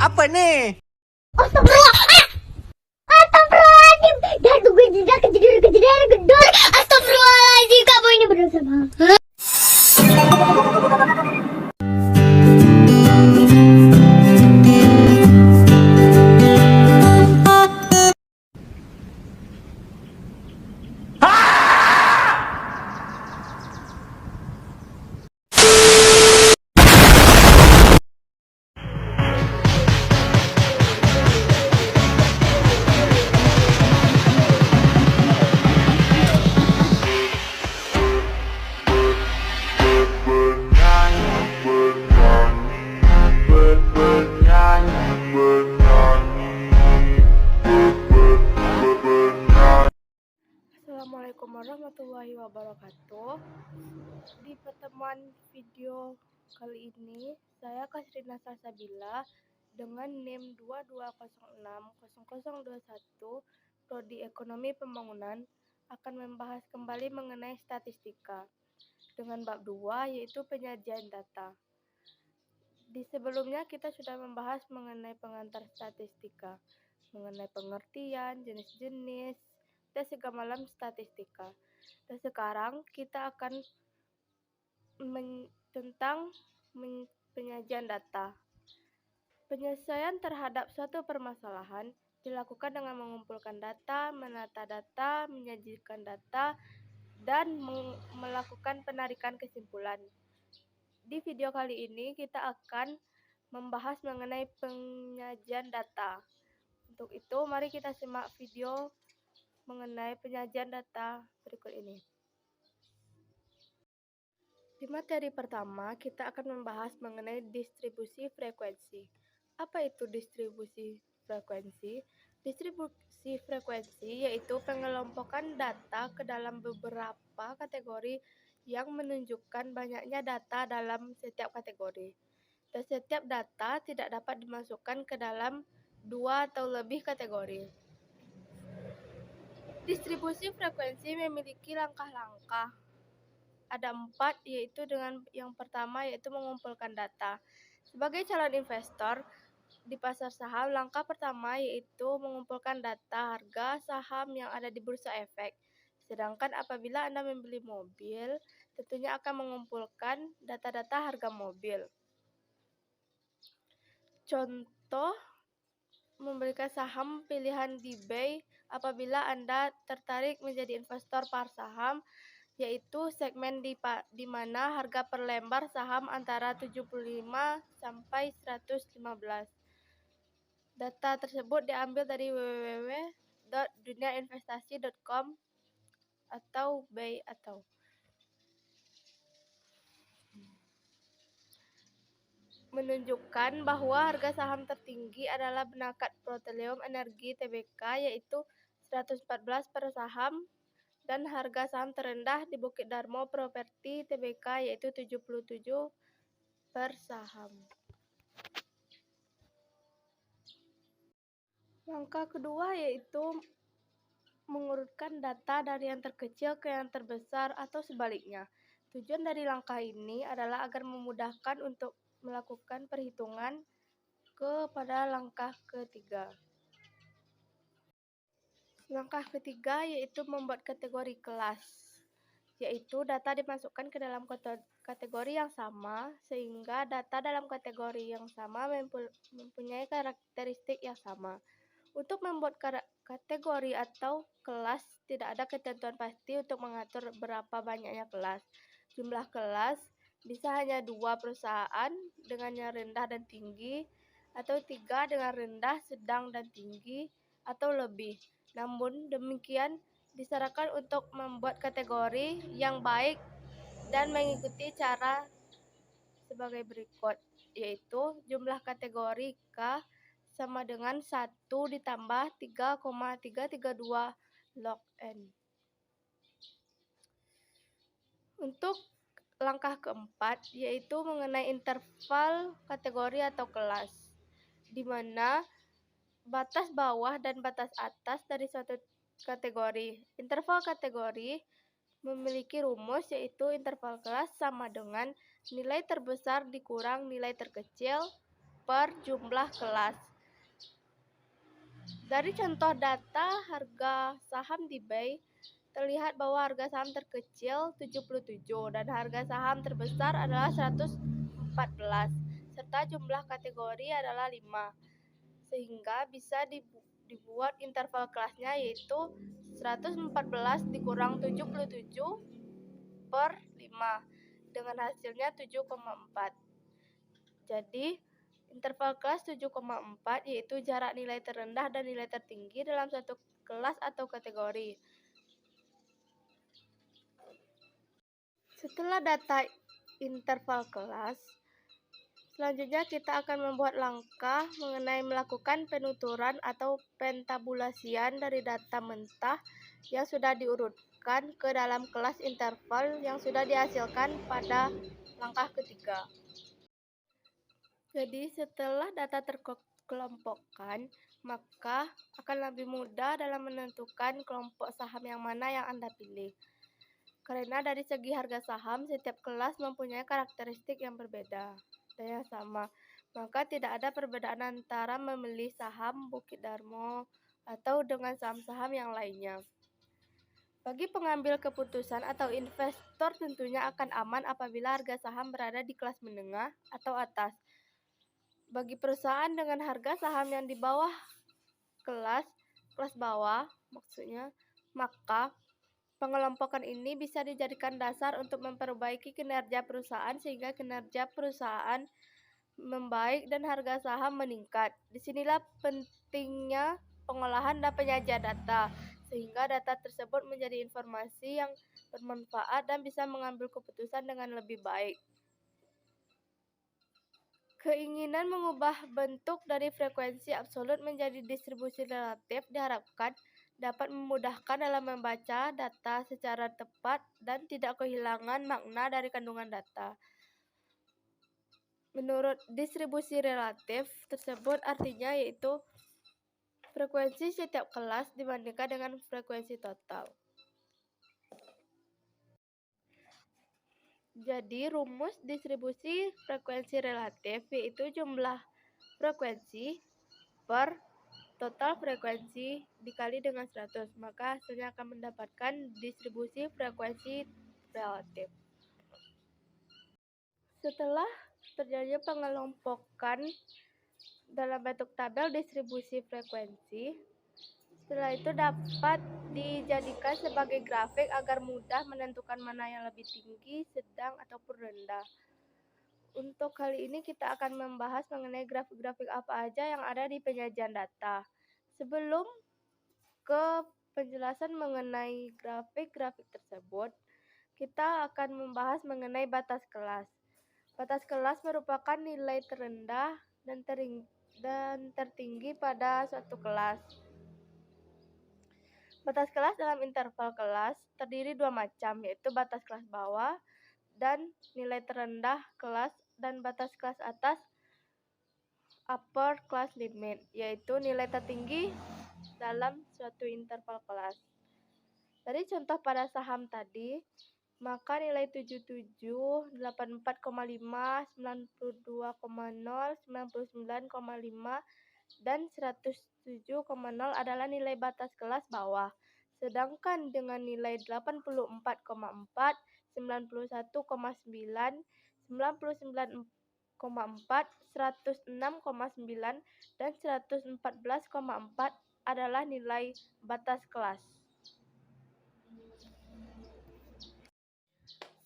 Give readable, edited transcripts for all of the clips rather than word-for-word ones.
Apa nih? Astagfirullah. Astagfirullahaladzim. Dah gue tidak kejadian gedor. Astagfirullahaladzim. Kamu ini berdosa banget. Assalamualaikum warahmatullahi wabarakatuh. Di pertemuan video kali ini, saya Kasrina Salsabila dengan NIM 22060021 Prodi Ekonomi Pembangunan akan membahas kembali mengenai statistika dengan bab 2 yaitu penyajian data. Di sebelumnya kita sudah membahas mengenai pengantar statistika, mengenai pengertian, jenis-jenis, dan segamalam statistika. Dan sekarang kita akan tentang penyajian data. Penyelesaian terhadap suatu permasalahan dilakukan dengan mengumpulkan data, menata data, menyajikan data, dan melakukan penarikan kesimpulan. Di video kali ini kita akan membahas mengenai penyajian data. Untuk itu, mari kita simak video mengenai penyajian data berikut ini. Di materi pertama, kita akan membahas mengenai distribusi frekuensi. Apa itu distribusi frekuensi? Distribusi frekuensi yaitu pengelompokan data ke dalam beberapa kategori yang menunjukkan banyaknya data dalam setiap kategori. Dan setiap data tidak dapat dimasukkan ke dalam dua atau lebih kategori. Distribusi frekuensi memiliki langkah-langkah. Ada 4, yaitu dengan yang pertama yaitu mengumpulkan data. Sebagai calon investor di pasar saham, langkah pertama yaitu mengumpulkan data harga saham yang ada di bursa efek. Sedangkan apabila Anda membeli mobil, tentunya akan mengumpulkan data-data harga mobil. Contoh, membelikan saham pilihan di BEI apabila Anda tertarik menjadi investor pasar saham, yaitu segmen di mana harga per lembar saham antara 75 sampai 115. Data tersebut diambil dari www.duniainvestasi.com atau BEI atau menunjukkan bahwa harga saham tertinggi adalah Benakat Petroleum Energi Tbk yaitu 114 per saham, dan harga saham terendah di Bukit Darmo Properti Tbk yaitu 77 per saham. Langkah kedua yaitu mengurutkan data dari yang terkecil ke yang terbesar atau sebaliknya. Tujuan dari langkah ini adalah agar memudahkan untuk melakukan perhitungan kepada langkah ketiga. Langkah ketiga yaitu membuat kategori kelas, yaitu data dimasukkan ke dalam kategori yang sama sehingga data dalam kategori yang sama mempunyai karakteristik yang sama. Untuk membuat kategori atau kelas, tidak ada ketentuan pasti untuk mengatur berapa banyaknya kelas. Jumlah kelas bisa hanya 2 perusahaan dengan yang rendah dan tinggi, atau 3 dengan rendah, sedang, dan tinggi, atau lebih. Namun demikian disarankan untuk membuat kategori yang baik dan mengikuti cara sebagai berikut, yaitu jumlah kategori K sama dengan 1 ditambah 3,332 log N. Untuk langkah keempat, yaitu mengenai interval kategori atau kelas, di mana batas bawah dan batas atas dari suatu kategori. Interval kategori memiliki rumus, yaitu interval kelas sama dengan nilai terbesar dikurang nilai terkecil per jumlah kelas. Dari contoh data harga saham di BEI, terlihat bahwa harga saham terkecil 77 dan harga saham terbesar adalah 114, serta jumlah kategori adalah 5. Sehingga bisa dibuat interval kelasnya yaitu 114 dikurang 77 per 5 dengan hasilnya 7,4. Jadi interval kelas 7,4 yaitu jarak nilai terendah dan nilai tertinggi dalam satu kelas atau kategori. Setelah data interval kelas, selanjutnya kita akan membuat langkah mengenai melakukan penuturan atau pentabulasian dari data mentah yang sudah diurutkan ke dalam kelas interval yang sudah dihasilkan pada langkah ketiga. Jadi setelah data terkelompokkan, maka akan lebih mudah dalam menentukan kelompok saham yang mana yang Anda pilih. Karena dari segi harga saham, setiap kelas mempunyai karakteristik yang berbeda dan yang sama. Maka tidak ada perbedaan antara membeli saham Bukit Darmo atau dengan saham-saham yang lainnya. Bagi pengambil keputusan atau investor tentunya akan aman apabila harga saham berada di kelas menengah atau atas. Bagi perusahaan dengan harga saham yang di bawah kelas bawah maksudnya, maka pengelompokan ini bisa dijadikan dasar untuk memperbaiki kinerja perusahaan sehingga kinerja perusahaan membaik dan harga saham meningkat. Disinilah pentingnya pengolahan dan penyajian data, sehingga data tersebut menjadi informasi yang bermanfaat dan bisa mengambil keputusan dengan lebih baik. Keinginan mengubah bentuk dari frekuensi absolut menjadi distribusi relatif diharapkan dapat memudahkan dalam membaca data secara tepat dan tidak kehilangan makna dari kandungan data. Menurut distribusi relatif tersebut artinya yaitu frekuensi setiap kelas dibandingkan dengan frekuensi total. Jadi rumus distribusi frekuensi relatif yaitu jumlah frekuensi per total frekuensi dikali dengan 100, maka hasilnya akan mendapatkan distribusi frekuensi relatif. Setelah terjadi pengelompokan dalam bentuk tabel distribusi frekuensi, setelah itu dapat dijadikan sebagai grafik agar mudah menentukan mana yang lebih tinggi, sedang, ataupun rendah. Untuk kali ini kita akan membahas mengenai grafik-grafik apa aja yang ada di penyajian data. Sebelum ke penjelasan mengenai grafik-grafik tersebut, kita akan membahas mengenai batas kelas. Batas kelas merupakan nilai terendah dan tertinggi pada suatu kelas. Batas kelas dalam interval kelas terdiri dua macam, yaitu batas kelas bawah dan nilai terendah kelas dan batas kelas atas upper class limit, yaitu nilai tertinggi dalam suatu interval kelas. Dari contoh pada saham tadi, maka nilai 77, 84,5, 92,0, 99,5, dan 107,0 adalah nilai batas kelas bawah. Sedangkan dengan nilai 84,4, 91,9, 99,4, 106,9, dan 114,4 adalah nilai batas kelas.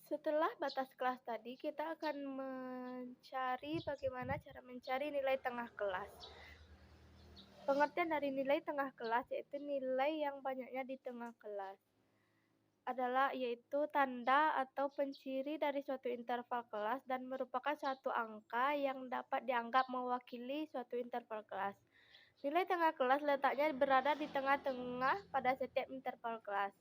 Setelah batas kelas tadi, kita akan mencari bagaimana cara mencari nilai tengah kelas. Pengertian dari nilai tengah kelas yaitu nilai yang banyaknya di tengah kelas. Yaitu tanda atau penciri dari suatu interval kelas dan merupakan suatu angka yang dapat dianggap mewakili suatu interval kelas. Nilai tengah kelas letaknya berada di tengah-tengah pada setiap interval kelas.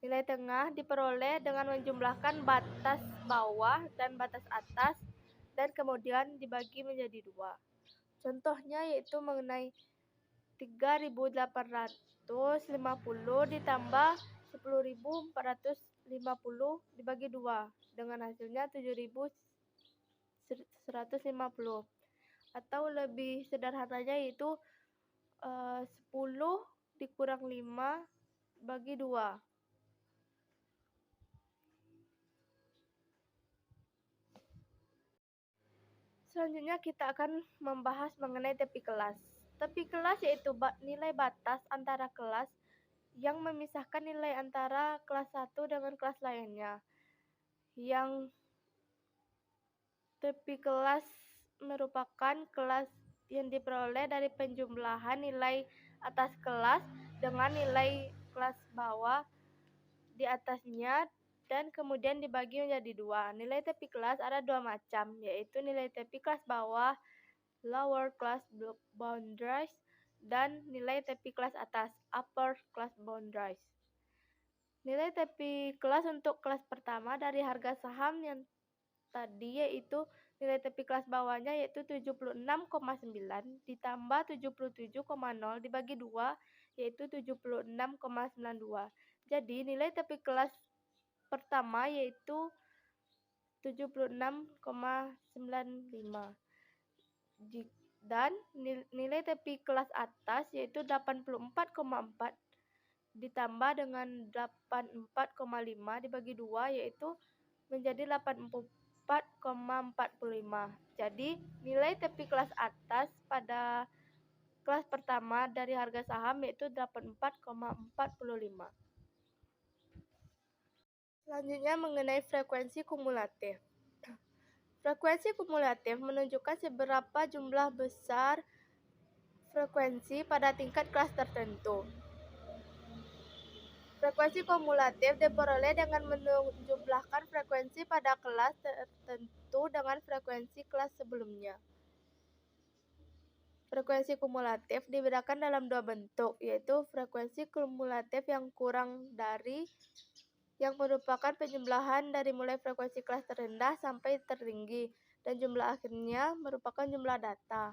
Nilai tengah diperoleh dengan menjumlahkan batas bawah dan batas atas dan kemudian dibagi menjadi dua. Contohnya yaitu mengenai 3.850 ditambah 10.450 dibagi 2 dengan hasilnya 7.150. atau lebih sederhananya yaitu 10 dikurang 5 bagi 2. Selanjutnya kita akan membahas mengenai tepi kelas. Tepi kelas yaitu nilai batas antara kelas yang memisahkan nilai antara kelas 1 dengan kelas lainnya. Yang tepi kelas merupakan kelas yang diperoleh dari penjumlahan nilai atas kelas dengan nilai kelas bawah di atasnya dan kemudian dibagi menjadi dua. Nilai tepi kelas ada dua macam, yaitu nilai tepi kelas bawah lower class boundaries dan nilai tepi kelas atas upper class boundaries. Nilai tepi kelas untuk kelas pertama dari harga saham yang tadi yaitu nilai tepi kelas bawahnya yaitu 76,9 ditambah 77,0 dibagi 2 yaitu 76,92. Jadi nilai tepi kelas pertama yaitu 76,95. Dan nilai tepi kelas atas yaitu 84,4 ditambah dengan 84,5 dibagi 2 yaitu menjadi 84,45. Jadi nilai tepi kelas atas pada kelas pertama dari harga saham yaitu 84,45. Selanjutnya mengenai frekuensi kumulatif. Frekuensi kumulatif menunjukkan seberapa jumlah besar frekuensi pada tingkat kelas tertentu. Frekuensi kumulatif diperoleh dengan menjumlahkan frekuensi pada kelas tertentu dengan frekuensi kelas sebelumnya. Frekuensi kumulatif dibedakan dalam dua bentuk, yaitu frekuensi kumulatif yang kurang dari yang merupakan penjumlahan dari mulai frekuensi kelas terendah sampai tertinggi, dan jumlah akhirnya merupakan jumlah data,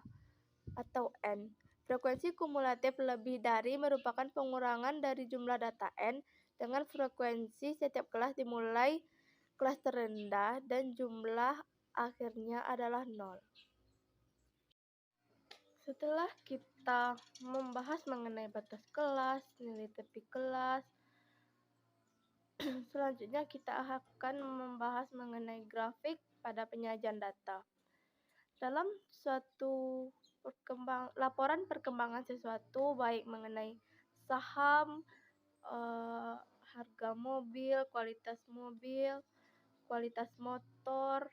atau N. Frekuensi kumulatif lebih dari merupakan pengurangan dari jumlah data N dengan frekuensi setiap kelas dimulai kelas terendah dan jumlah akhirnya adalah 0. Setelah kita membahas mengenai batas kelas, nilai tepi kelas, selanjutnya kita akan membahas mengenai grafik pada penyajian data. Dalam suatu laporan perkembangan sesuatu, baik mengenai saham, harga mobil, kualitas motor,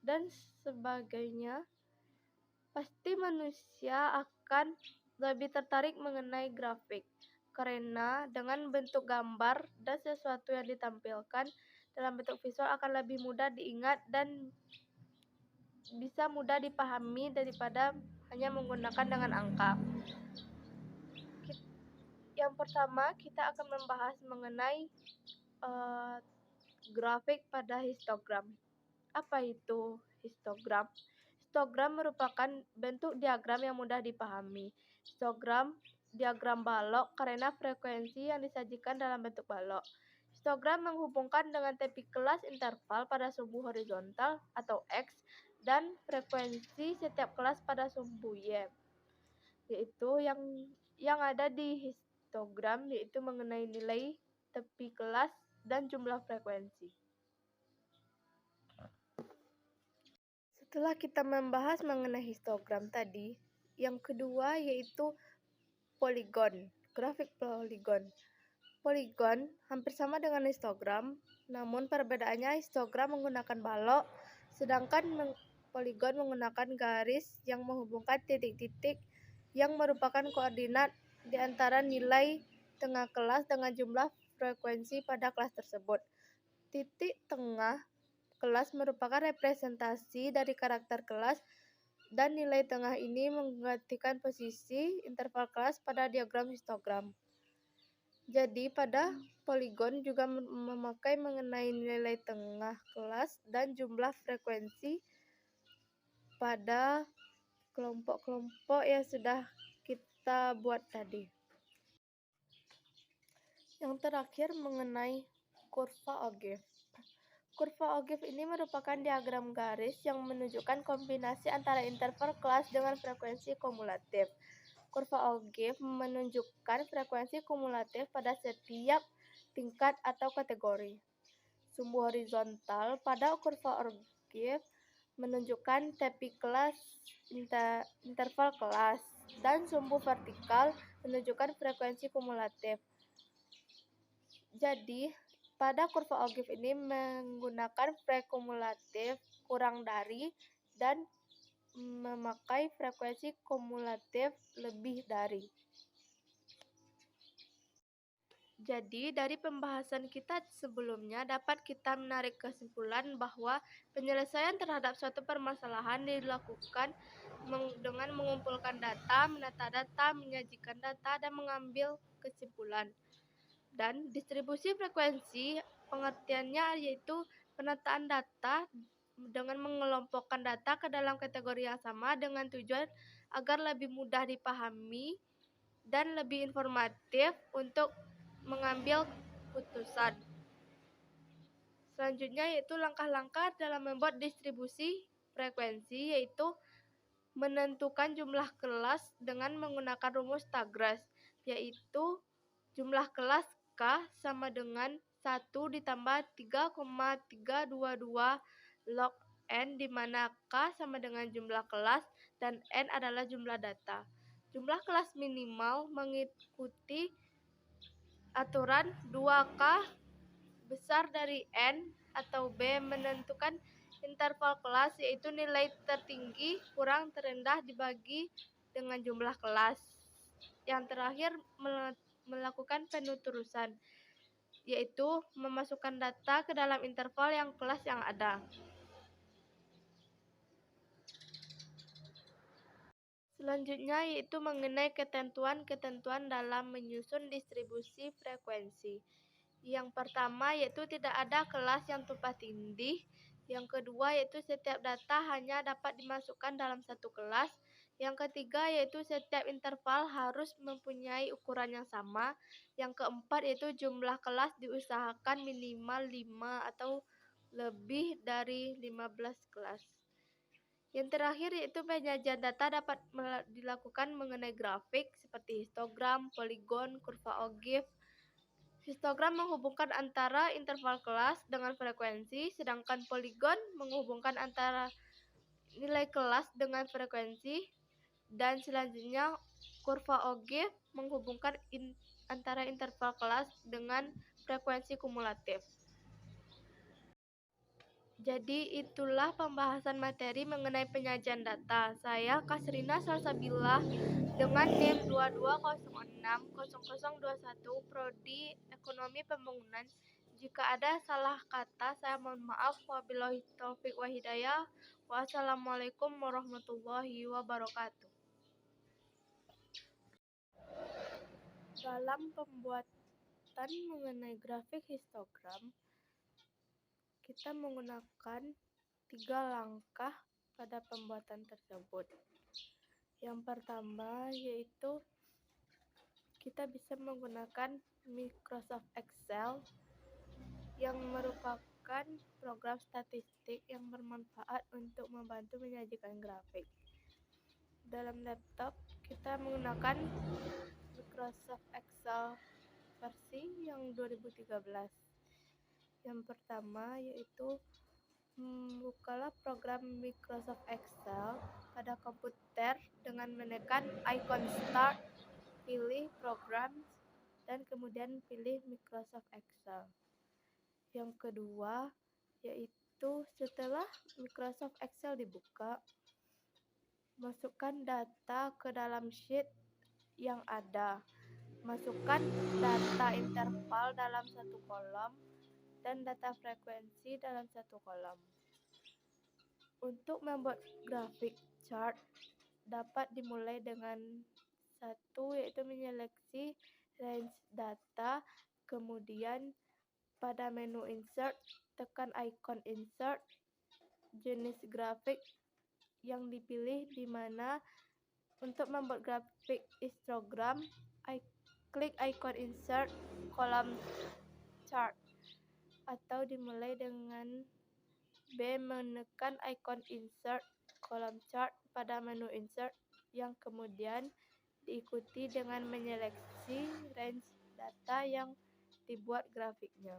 dan sebagainya, pasti manusia akan lebih tertarik mengenai grafik. Karena dengan bentuk gambar dan sesuatu yang ditampilkan dalam bentuk visual akan lebih mudah diingat dan bisa mudah dipahami daripada hanya menggunakan dengan angka. Yang pertama, kita akan membahas mengenai grafik pada histogram. Apa itu histogram? Histogram merupakan bentuk diagram yang mudah dipahami. Histogram diagram balok karena frekuensi yang disajikan dalam bentuk balok. Histogram menghubungkan dengan tepi kelas interval pada sumbu horizontal atau X dan frekuensi setiap kelas pada sumbu Y, yaitu yang ada di histogram yaitu mengenai nilai tepi kelas dan jumlah frekuensi. Setelah kita membahas mengenai histogram tadi, yang kedua yaitu poligon, grafik poligon. Poligon hampir sama dengan histogram, namun perbedaannya histogram menggunakan balok, sedangkan poligon menggunakan garis yang menghubungkan titik-titik yang merupakan koordinat di antara nilai tengah kelas dengan jumlah frekuensi pada kelas tersebut. Titik tengah kelas merupakan representasi dari karakter kelas dan nilai tengah ini menggantikan posisi interval kelas pada diagram histogram. Jadi pada poligon juga memakai mengenai nilai tengah kelas dan jumlah frekuensi pada kelompok-kelompok yang sudah kita buat tadi. Yang terakhir mengenai kurva Auger. Kurva ogive ini merupakan diagram garis yang menunjukkan kombinasi antara interval kelas dengan frekuensi kumulatif. Kurva ogive menunjukkan frekuensi kumulatif pada setiap tingkat atau kategori. Sumbu horizontal pada kurva ogive menunjukkan tepi kelas interval kelas, dan sumbu vertikal menunjukkan frekuensi kumulatif. Jadi, pada kurva ogive ini menggunakan prekumulatif kurang dari dan memakai frekuensi kumulatif lebih dari. Jadi, dari pembahasan kita sebelumnya dapat kita menarik kesimpulan bahwa penyelesaian terhadap suatu permasalahan dilakukan dengan mengumpulkan data, menata data, menyajikan data, dan mengambil kesimpulan. Dan distribusi frekuensi pengertiannya yaitu penataan data dengan mengelompokkan data ke dalam kategori yang sama dengan tujuan agar lebih mudah dipahami dan lebih informatif untuk mengambil putusan. Selanjutnya yaitu langkah-langkah dalam membuat distribusi frekuensi, yaitu menentukan jumlah kelas dengan menggunakan rumus Tagras, yaitu jumlah kelas K sama dengan 1 ditambah 3,322 log N, di mana K sama dengan jumlah kelas dan N adalah jumlah data. Jumlah kelas minimal mengikuti aturan 2K besar dari N, atau B menentukan interval kelas, yaitu nilai tertinggi kurang terendah dibagi dengan jumlah kelas. Yang terakhir melakukan penuturusan, yaitu memasukkan data ke dalam interval yang kelas yang ada. Selanjutnya yaitu mengenai ketentuan-ketentuan dalam menyusun distribusi frekuensi. Yang pertama yaitu tidak ada kelas yang tumpang tindih. Yang kedua yaitu setiap data hanya dapat dimasukkan dalam satu kelas. Yang ketiga yaitu setiap interval harus mempunyai ukuran yang sama. Yang keempat yaitu jumlah kelas diusahakan minimal 5 atau lebih dari 15 kelas. Yang terakhir yaitu penyajian data dapat dilakukan mengenai grafik seperti histogram, poligon, kurva ogive. Histogram menghubungkan antara interval kelas dengan frekuensi, sedangkan poligon menghubungkan antara nilai kelas dengan frekuensi, dan selanjutnya kurva ogive menghubungkan antara interval kelas dengan frekuensi kumulatif. Jadi itulah pembahasan materi mengenai penyajian data. Saya Kasrina Salsabila dengan NIM 22060021 Prodi Ekonomi Pembangunan. Jika ada salah kata saya mohon maaf. Wabillahi taufik wa hidayah. Wassalamualaikum warahmatullahi wabarakatuh. Dalam pembuatan mengenai grafik histogram, kita menggunakan 3 langkah pada pembuatan tersebut. Yang pertama yaitu kita bisa menggunakan Microsoft Excel yang merupakan program statistik yang bermanfaat untuk membantu menyajikan grafik. Dalam laptop kita menggunakan Microsoft Excel versi yang 2013. Yang pertama yaitu bukalah program Microsoft Excel pada komputer dengan menekan icon Start, pilih Program, dan kemudian pilih Microsoft Excel. Yang kedua yaitu setelah Microsoft Excel dibuka, masukkan data ke dalam sheet yang ada. Masukkan data interval dalam satu kolom dan data frekuensi dalam satu kolom. Untuk membuat grafik chart dapat dimulai dengan satu yaitu menyeleksi range data, kemudian pada menu insert tekan icon insert, jenis grafik yang dipilih di mana untuk membuat grafik histogram, klik icon insert kolom chart. atau dimulai dengan B. Menekan ikon Insert Column Chart pada menu Insert, yang kemudian diikuti dengan menyeleksi range data yang dibuat grafiknya.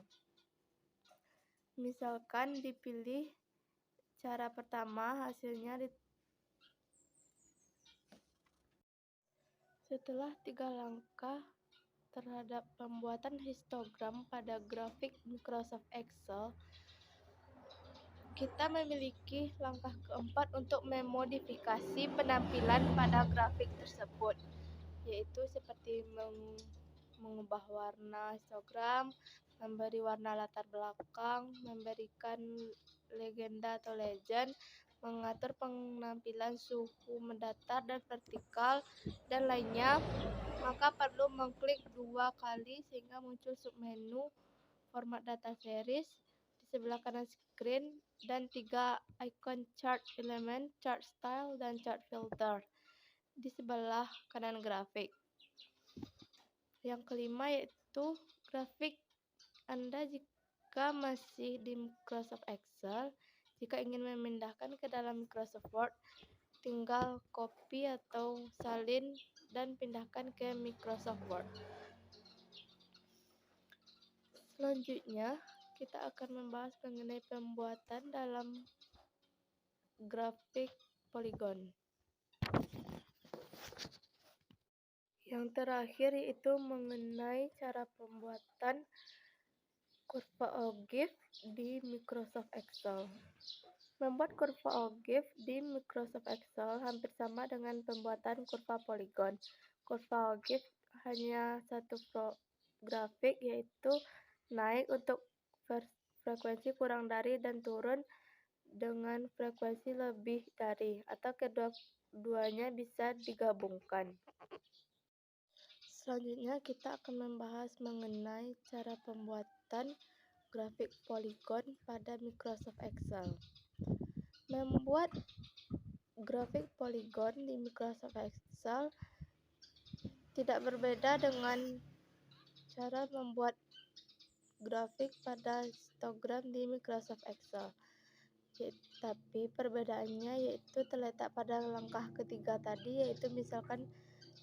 Misalkan dipilih cara pertama, hasilnya setelah 3 langkah terhadap pembuatan histogram pada grafik Microsoft Excel, kita memiliki langkah keempat untuk memodifikasi penampilan pada grafik tersebut, yaitu seperti mengubah warna histogram, memberi warna latar belakang, memberikan legenda atau legend, mengatur penampilan suhu mendatar dan vertikal, dan lainnya. Maka perlu mengklik 2 kali sehingga muncul submenu format data series di sebelah kanan screen dan 3 ikon chart element, chart style, dan chart filter di sebelah kanan grafik. Yang kelima yaitu grafik Anda jika masih di Microsoft Excel. Jika ingin memindahkan ke dalam Microsoft Word, tinggal copy atau salin dan pindahkan ke Microsoft Word. Selanjutnya, kita akan membahas mengenai pembuatan dalam grafik poligon. Yang terakhir yaitu mengenai cara pembuatan kurva OGIF di Microsoft Excel. Membuat kurva OGIF di Microsoft Excel hampir sama dengan pembuatan kurva poligon. Kurva OGIF hanya satu grafik, yaitu naik untuk frekuensi kurang dari dan turun dengan frekuensi lebih dari, atau kedua-duanya bisa digabungkan. Selanjutnya kita akan membahas mengenai cara pembuatan grafik poligon pada Microsoft Excel. Membuat grafik poligon di Microsoft Excel tidak berbeda dengan cara membuat grafik pada histogram di Microsoft Excel. Tapi perbedaannya yaitu terletak pada langkah ketiga tadi, yaitu misalkan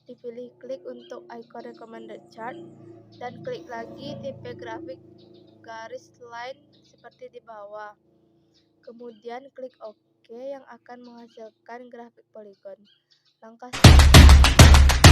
dipilih klik untuk icon recommended chart dan klik lagi tipe grafik garis line seperti di bawah. Kemudian klik OK yang akan menghasilkan grafik poligon. Langkah selanjutnya